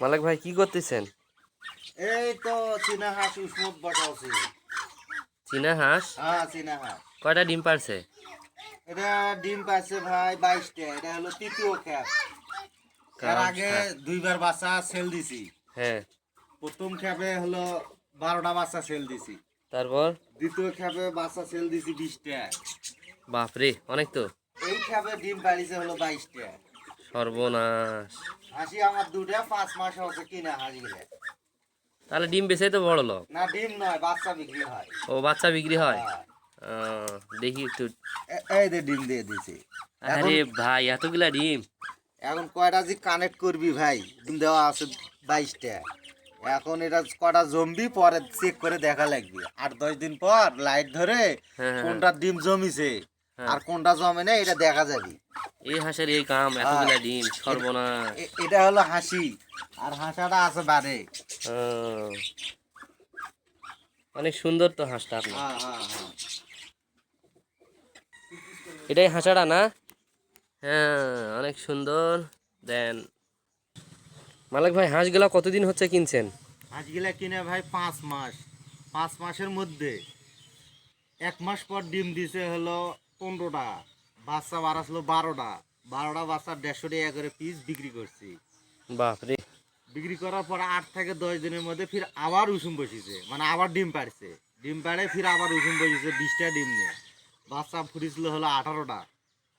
মালিক ভাই কি করতেছেন? এই তো চীনা হাঁস উসমত বসাচ্ছি। চীনা হাঁস চীনা হাঁস কয়টা ডিম পারছে? এটা ডিম পাচ্ছে ভাই 22টা। এটা হলো তৃতীয় খ্যাপ। এর আগে দুইবার বাচ্চা সেল দিছি। হ্যাঁ, প্রথম খ্যাপে হলো 12টা বাচ্চা সেল দিছি। তারপর? দ্বিতীয় খ্যাপে বাচ্চা সেল দিছি 20টা। বাপরে, অনেক তো। এই খ্যাপে ডিম পাড়িছে হলো 22টা। সর্বনাশ। হাসি আমার দুটা 5 মাস হচ্ছে কিনা হাঁস গেলে। তাহলে ডিম বেচেই তো বড় লোক। না ডিম নয়, বাচ্চা বিক্রি হয়। ও, বাচ্চা বিক্রি হয়। হ্যাঁ। দেখি একটু। এই যে ডিম দিয়ে দিছি। আরে ভাই, এতগুলা ডিম! এখন কয়টা যে কানেক্ট করবি ভাই, ডিম দেওয়া আছে 22টা। এখন এটা কটা জমবি পরে চেক করে দেখা লাগবে। 8-10 দিন পর লাইট ধরে হ্যাঁ, কোনটা ডিম জমিছে হ্যাঁ। আর কোনটা জমে না এটা দেখা যাবে। এই হাঁসের এই কাম, এতগুলা ডিম, সর্বনাশ। এটা হলো হাসি আর হাঁসাটা আছে বারে। আহ, অনেক সুন্দর তো হাঁসটা আপনার। হ্যাঁ হ্যাঁ হ্যাঁ। এটাই হাঁসাটা না? হ্যাঁ, অনেক সুন্দর। দেন মালিক ভাই, হাঁসগুলা কতদিন হচ্ছে কিনছেন? হাঁসগুলা কিনে ভাই 5 মাস। 5 মাসের মধ্যে 1 মাস পর ডিম দিছে হলো 15টা, বাচ্চা বাড়াছিল 12টা। 12টা বাচ্চা 150 টাকা করে পিস বিক্রি করছি। বাপরে। বিক্রি করার পর 8 থেকে 10 দিনের মধ্যে ফির আবার উষুম বসিছে, মানে আবার ডিম পাড়ছে। ডিম পাড়ে ফির আবার উষুম বসিছে 20টা ডিম নিয়ে। বাচ্চা ফুটেছিল হলো 18টা,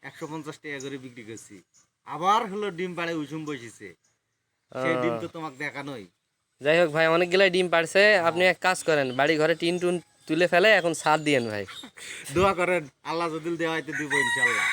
150 টাকা করে বিক্রি করছি। আবার হলো ডিম পাড়ে উষুম বসিছে, সেই ডিম তো তোমাকে দেখানোই। যাই হোক ভাই, অনেকগুলাই ডিম পারছে। আপনি এক কাজ করেন, বাড়ি ঘরে টিন টুন তুলে ফেলে এখন ছাদ দিয়েন ভাই। দোয়া করেন, আল্লাহ যদি দেওয়া হয়তো দিব ইনশাল্লাহ।